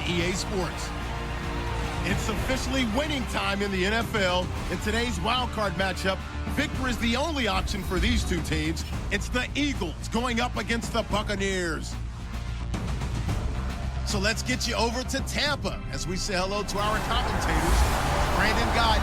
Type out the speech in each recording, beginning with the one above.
EA Sports. It's officially winning time in the NFL. In today's wildcard matchup, victory is the only option for these two teams. It's the Eagles going up against the Buccaneers. So let's get you over to Tampa as we say hello to our commentators, Brandon Godden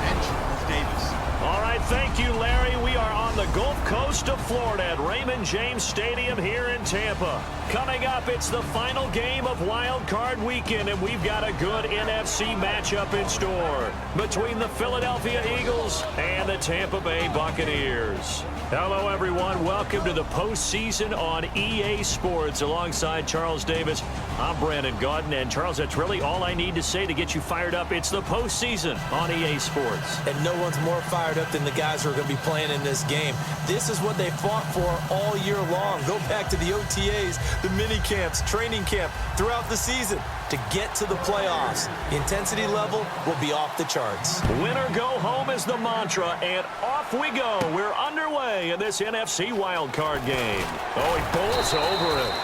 and Charles Davis. All right, thank you, Larry. We are on the Gulf Coast of Florida at Raymond James Stadium here in Tampa. Coming up, it's the final game of Wild Card Weekend, and we've got a good NFC matchup in store between the Philadelphia Eagles and the Tampa Bay Buccaneers. Hello, everyone. Welcome to the postseason on EA Sports. Alongside Charles Davis, I'm Brandon Gaudin. And Charles, that's really all I need to say to get you fired up. It's the postseason on EA Sports. And no one's more fired up than the guys who are going to be playing in this game. This is what they fought for all year long. Go back to the OTAs, the mini camps, training camp throughout the season to get to the playoffs. The intensity level will be off the charts. Win or go home is the mantra, and off we go. We're underway in this NFC wildcard game. Oh, he bowls over it.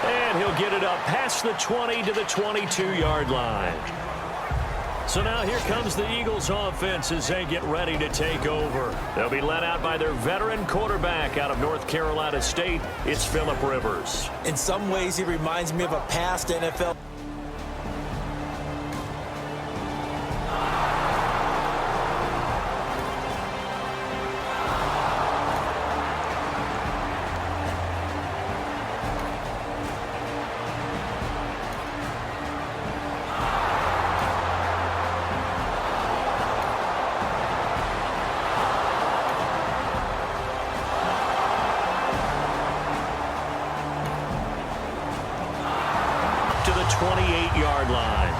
And he'll get it up past the 20 to the 22-yard line. So now here comes the Eagles offense as they get ready to take over. They'll be led out by their veteran quarterback out of North Carolina State. It's Phillip Rivers. In some ways, he reminds me of a past NFL. To the 28-yard line.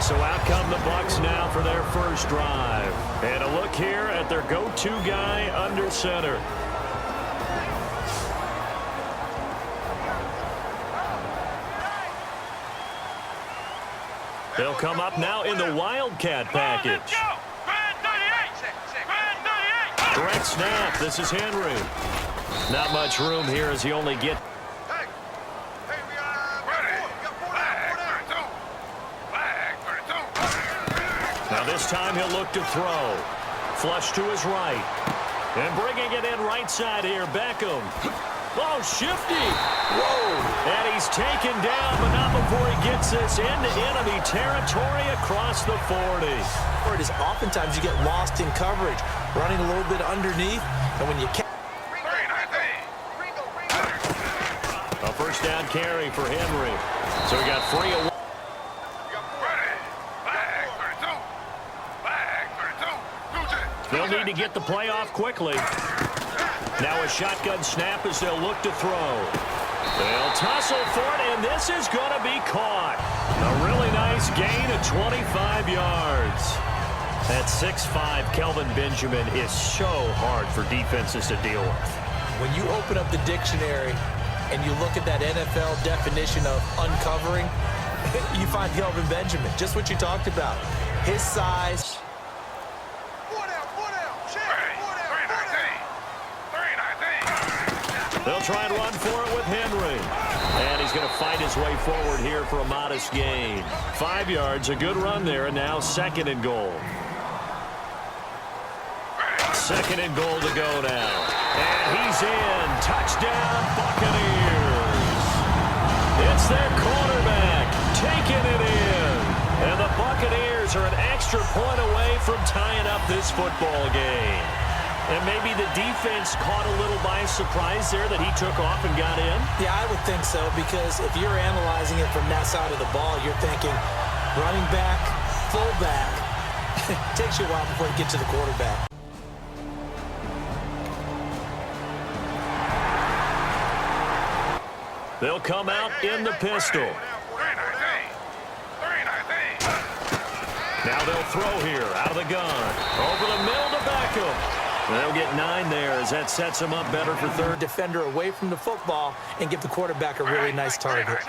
So out come the Bucs now for their first drive. And a look here at their go-to guy under center. They'll come up now in the Wildcat package. Direct snap. This is Henry. Not much room here as he only gets. Now this time he'll look to throw. Flush to his right. And bringing it in right side here, Beckham. Oh, shifty. Whoa. And he's taken down, but not before he gets this into enemy territory across the 40. It is oftentimes you get lost in coverage, running a little bit underneath, and when you catch. A first down carry for Henry. So we got 3 away. They'll need to get the play off quickly. Now a shotgun snap as they'll look to throw. They'll tussle for it, and this is going to be caught. A really nice gain of 25 yards. At 6'5", Kelvin Benjamin is so hard for defenses to deal with. When you open up the dictionary and you look at that NFL definition of uncovering, you find Kelvin Benjamin, just what you talked about. His size. They'll try and run for it with Henry. And he's going to fight his way forward here for a modest gain. 5 yards, a good run there, and now 2nd and goal. 2nd and goal to go now. And he's in. Touchdown, Buccaneers. It's their quarterback taking it in. And the Buccaneers are an extra point away from tying up this football game. And maybe the defense caught a little by surprise there that he took off and got in? Yeah, I would think so, because if you're analyzing it from that side of the ball, you're thinking running back, fullback. It takes you a while before you get to the quarterback. They'll come out in the pistol. Now they'll throw here out of the gun. Over the middle to Beckham. They'll get 9 there as that sets them up better for third. Defender away from the football and give the quarterback a really nice target.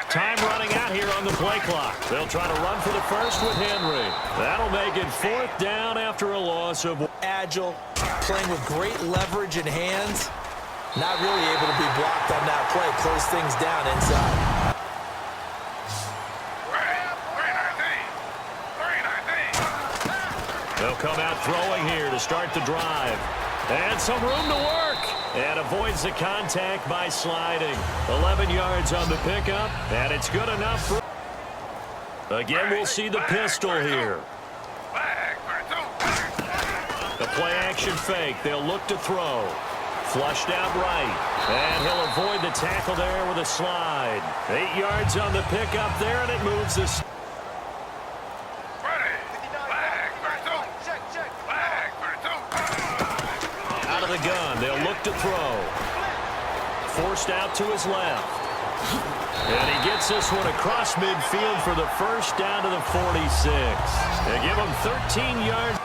Time running out here on the play clock. They'll try to run for the first with Henry. That'll make it 4th down after a loss of. Agile, playing with great leverage in hands. Not really able to be blocked on that play. Close things down inside. He'll come out throwing here to start the drive. And some room to work. And avoids the contact by sliding. 11 yards on the pickup. And it's good enough for... Again, we'll see the pistol here. The play-action fake. They'll look to throw. Flushed out right. And he'll avoid the tackle there with a slide. 8 yards on the pickup there, and it moves this. Out of the gun. They'll look to throw. Forced out to his left. And he gets this one across midfield for the first down to the 46. They give him 13 yards.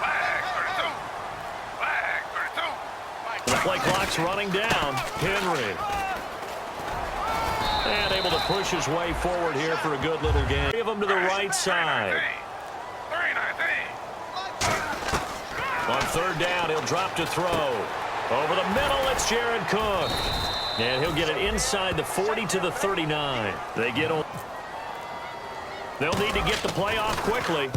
The play clock's running down. Henry. And able to push his way forward here for a good little game. Give him to the right side. On third down, he'll drop to throw. Over the middle, it's Jared Cook. And he'll get it inside the 40 to the 39. They get on. They'll need to get the play off quickly.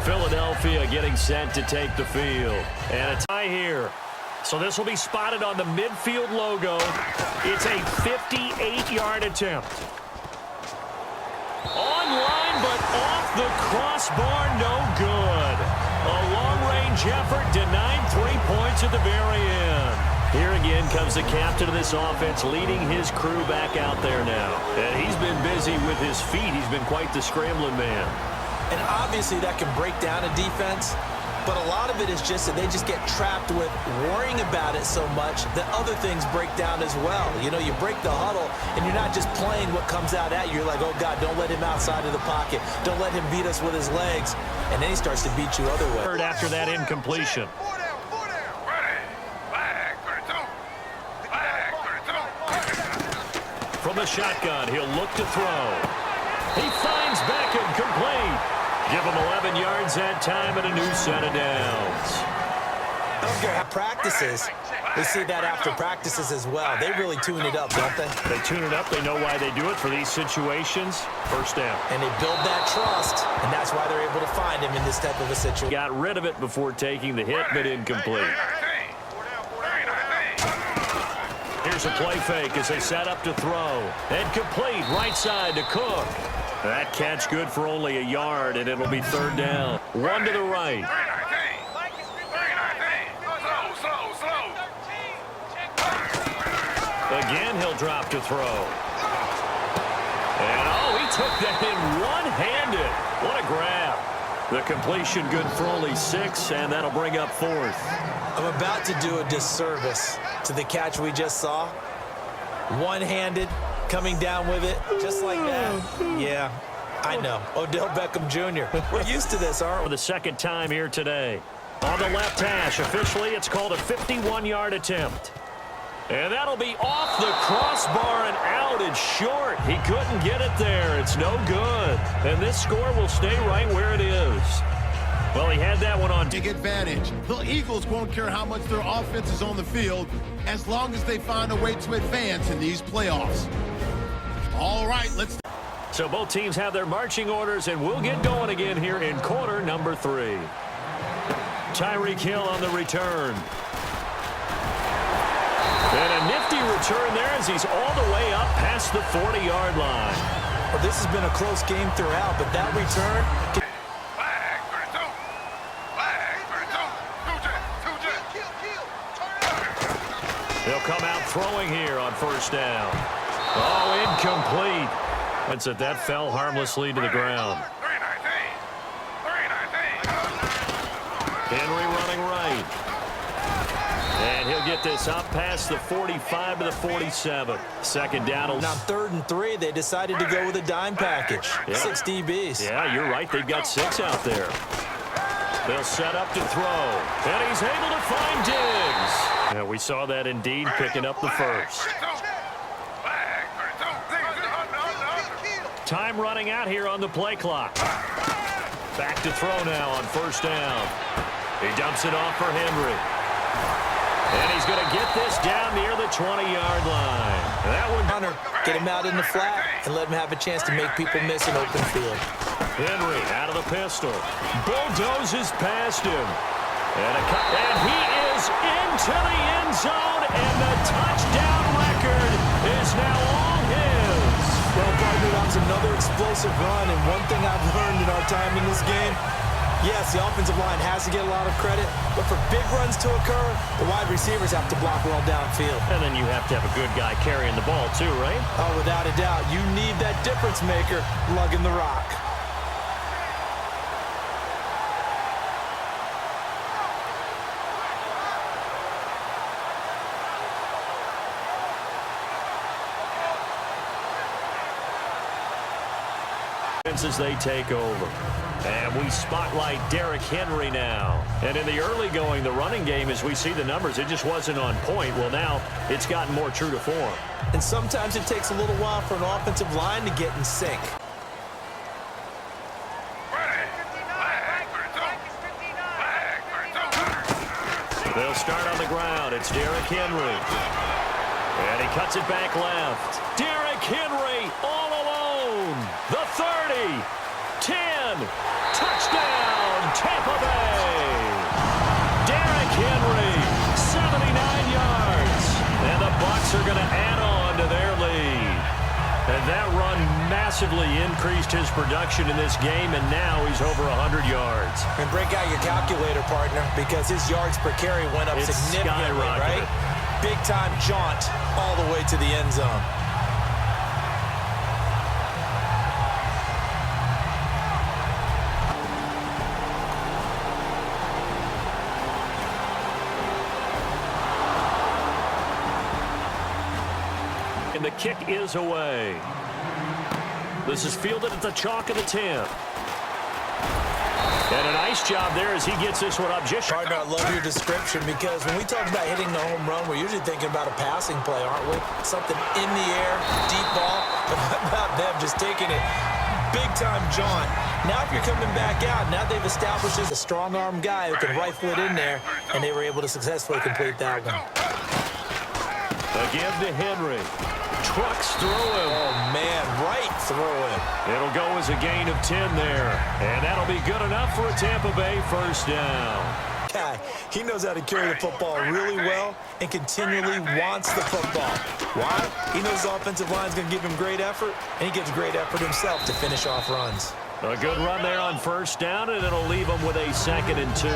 Philadelphia getting set to take the field. And a tie here. So this will be spotted on the midfield logo. It's a 58-yard attempt. Online, but off the crossbar, no good. A long-range effort denied 3 points at the very end. Here again comes the captain of this offense, leading his crew back out there now. And he's been busy with his feet. He's been quite the scrambling man. And obviously that can break down a defense, but a lot of it is just that they just get trapped with worrying about it so much that other things break down as well. You know, you break the huddle, and you're not just playing what comes out at you. You're like, oh, God, don't let him outside of the pocket. Don't let him beat us with his legs. And then he starts to beat you other way. Third after that incompletion. From the shotgun, he'll look to throw. He finds Beckham complete. Give him 11 yards that time and a new set of downs. I don't care how practices. We see that after practices as well. They really tune it up, don't they? They tune it up. They know why they do it for these situations. First down. And they build that trust, and that's why they're able to find him in this type of a situation. Got rid of it before taking the hit, but incomplete. Here's a play fake as they set up to throw. And complete right side to Cook. That catch good for only a yard, and it'll be third down. One to the right. Again, he'll drop to throw. And, oh, he took that in one-handed. What a grab. The completion good for only 6, and that'll bring up fourth. I'm about to do a disservice to the catch we just saw. One-handed, coming down with it, just like that. Yeah, I know. Odell Beckham Jr. We're used to this, aren't we? For the second time here today. On the left hash, officially, it's called a 51-yard attempt. And that'll be off the crossbar and out. It's short. He couldn't get it there. It's no good. And this score will stay right where it is. Well, he had that one on. Big advantage. The Eagles won't care how much their offense is on the field as long as they find a way to advance in these playoffs. All right, let's... So both teams have their marching orders, and we'll get going again here in quarter number 3. Tyreek Hill on the return. And a nifty return there as he's all the way up past the 40-yard line. Well, this has been a close game throughout, but that return... He'll come out throwing here on first down. Oh, incomplete. That's it. That fell harmlessly to the ground. Henry running right. And he'll get this up past the 45 to the 47. Second down. Now, 3rd and 3, they decided to go with a dime package. Yeah. 6 DBs. Yeah, you're right. They've got 6 out there. They'll set up to throw. And he's able to find Diggs. Yeah, we saw that indeed, picking up the first. Time running out here on the play clock. Back to throw now on first down. He dumps it off for Henry. And he's going to get this down near the 20-yard line. That one. Hunter, get him out in the flat and let him have a chance to make people miss an open field. Henry out of the pistol. Bulldozes past him. And he is into the end zone, and the touchdown record is now all his. Well, partner, that was another explosive run, and one thing I've learned in our time in this game, yes, the offensive line has to get a lot of credit, but for big runs to occur, the wide receivers have to block well downfield. And then you have to have a good guy carrying the ball too, right? Oh, without a doubt. You need that difference maker lugging the rock. As they take over. And we spotlight Derrick Henry now. And in the early going, the running game, as we see the numbers, it just wasn't on point. Well, now it's gotten more true to form. And sometimes it takes a little while for an offensive line to get in sync. They'll start on the ground. It's Derrick Henry. And he cuts it back left. Derrick Henry all alone. The 30. 10. Touchdown, Tampa Bay. Derrick Henry, 79 yards. And the Bucs are going to add on to their lead. And that run massively increased his production in this game, and now he's over 100 yards. And break out your calculator, partner, because his yards per carry went up significantly, right? Big-time jaunt all the way to the end zone. And the kick is away. This is fielded at the chalk of the 10. And a nice job there as he gets this one up. Partner, I love your description, because when we talk about hitting the home run, we're usually thinking about a passing play, aren't we? Something in the air, deep ball. But how about them just taking it big-time jaunt? Now if you're coming back out, now they've established as a strong-arm guy who can rifle it in there, and they were able to successfully complete that one. Again to Henry. Trucks through him. Oh, man, right through him. It'll go as a gain of 10 there. And that'll be good enough for a Tampa Bay first down. Guy, he knows how to carry the football really well and continually wants the football. Why? He knows the offensive line's going to give him great effort, and he gives great effort himself to finish off runs. A good run there on first down, and it'll leave him with a 2nd and 2.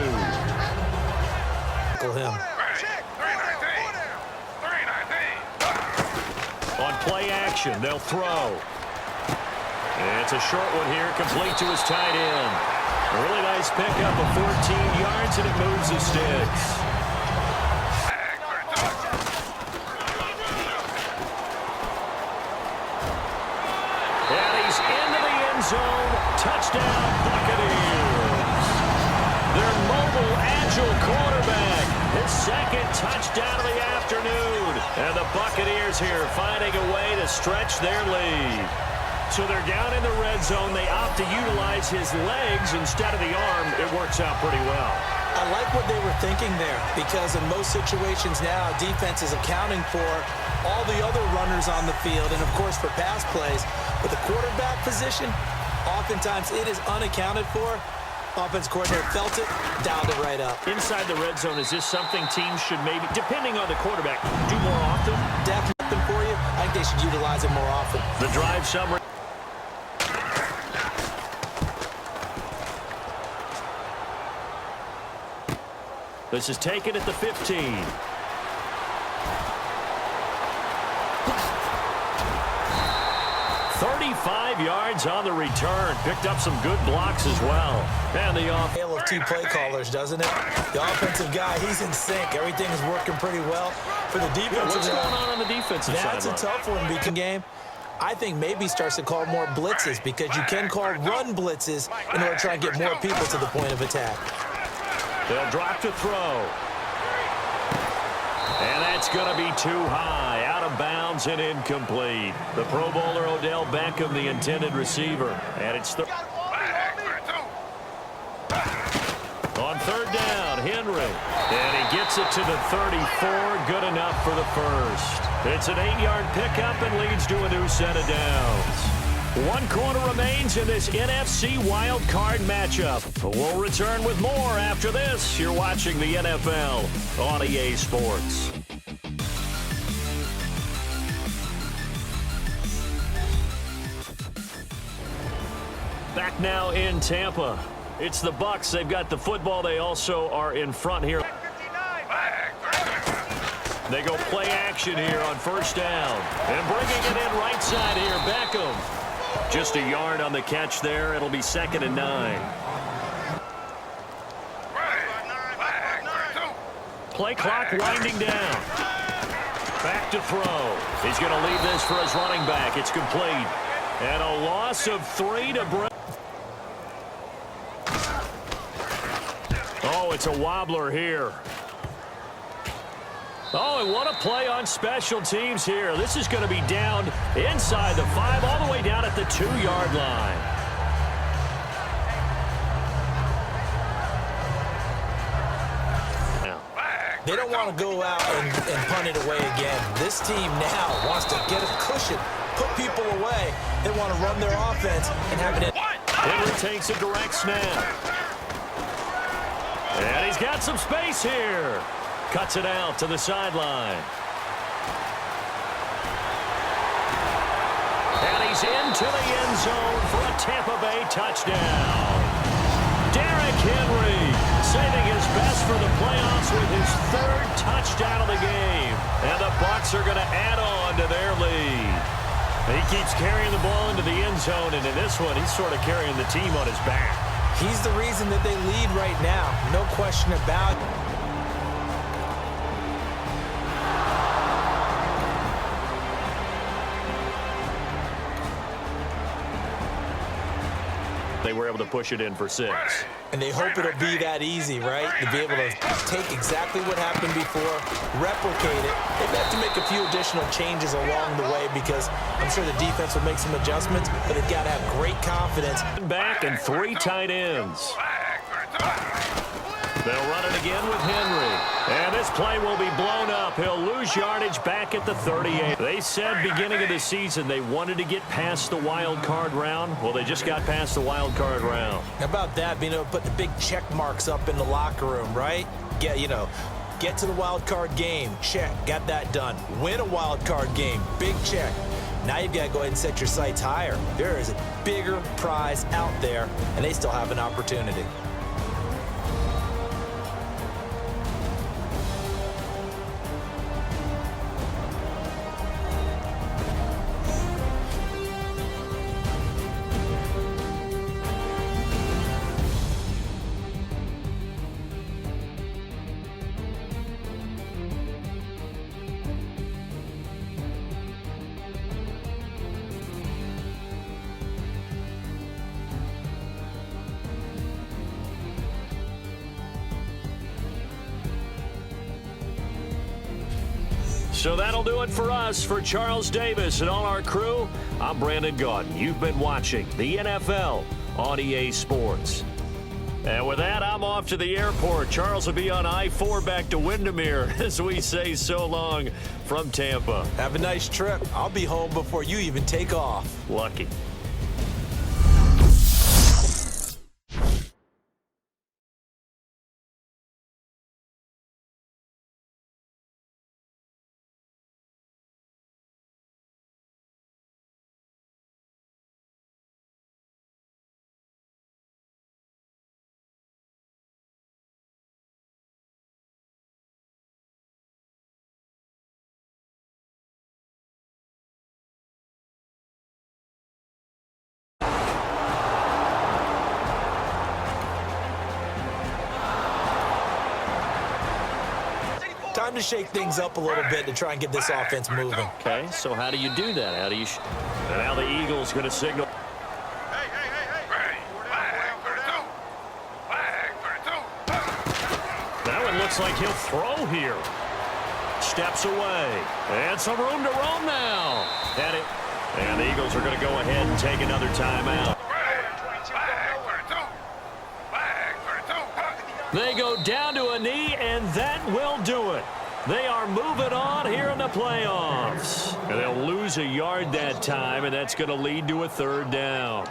Tackle him. On play action, they'll throw. It's a short one here, complete to his tight end. A really nice pickup of 14 yards, and it moves the sticks. And he's into the end zone. Touchdown, Buccaneers. Their mobile, agile quarterback. His 2nd touchdown of the afternoon. And the Buccaneers here finding a way to stretch their lead. So they're down in the red zone. They opt to utilize his legs instead of the arm. It works out pretty well. I like what they were thinking there, because in most situations now, defense is accounting for all the other runners on the field and, of course, for pass plays. But the quarterback position, oftentimes it is unaccounted for. Offense coordinator felt it, dialed it right up. Inside the red zone, is this something teams should maybe, depending on the quarterback, do more often? Definitely for you. I think they should utilize it more often. The drive summary. This is taken at the 15. Yards on the return. Picked up some good blocks as well. And the hail of two play callers, doesn't it? The offensive guy, he's in sync. Everything is working pretty well for the defensive side. What's going on the defensive side? That's a tough one, beacon game. I think maybe starts to call more blitzes, because you can call run blitzes in order to try and get more people to the point of attack. They'll drop to throw. And that's going to be too high. Out of bounds and incomplete. The Pro Bowler Odell Beckham, the intended receiver. And it's the... And he gets it to the 34. Good enough for the first. It's an 8-yard pickup and leads to a new set of downs. 1 quarter remains in this NFC Wild Card matchup. We'll return with more after this. You're watching the NFL on EA Sports. Back now in Tampa. It's the Bucs. They've got the football. They also are in front here. They go play action here on first down. And bringing it in right side here, Beckham. Just a yard on the catch there. It'll be 2nd and 9. Play clock winding down. Back to throw. He's going to leave this for his running back. It's complete. And a loss of 3 to break. Oh, it's a wobbler here. Oh, and what a play on special teams here. This is going to be down inside the 5, all the way down at the 2-yard line. They don't want to go out and punt it away again. This team now wants to get a cushion, put people away. They want to run their offense and have it in. Henry takes a direct snap. And he's got some space here. Cuts it out to the sideline. And he's into the end zone for a Tampa Bay touchdown. Derrick Henry saving his best for the playoffs with his 3rd touchdown of the game. And the Bucs are going to add on to their lead. He keeps carrying the ball into the end zone, and in this one, he's sort of carrying the team on his back. He's the reason that they lead right now. No question about it. They were able to push it in for 6. And they hope it'll be that easy, right? To be able to take exactly what happened before, replicate it. They've had to make a few additional changes along the way because I'm sure the defense will make some adjustments, but they've got to have great confidence. Back and 3 tight ends. They'll run it again with Henry. And this play will be blown up. He'll lose yardage back at the 38. They said beginning of the season they wanted to get past the wild card round. Well, they just got past the wild card round. How about that, being able to put the big check marks up in the locker room, right? Get to the wild card game. Check. Got that done. Win a wild card game. Big check. Now you've got to go ahead and set your sights higher. There is a bigger prize out there, and they still have an opportunity. So that'll do it for us. For Charles Davis and all our crew, I'm Brandon Gaudin. You've been watching the NFL on EA Sports. And with that, I'm off to the airport. Charles will be on I-4 back to Windermere as we say so long from Tampa. Have a nice trip. I'll be home before you even take off. Lucky. Time to shake things up a little bit to try and get this offense moving. Okay, so how do you do that? How do you... And now the Eagles going to signal. That one looks like he'll throw here. Steps away. And some room to roam now. And the Eagles are going to go ahead and take another timeout. They go down to a knee, and that will do it. They are moving on here in the playoffs. And they'll lose a yard that time, and that's going to lead to a third down.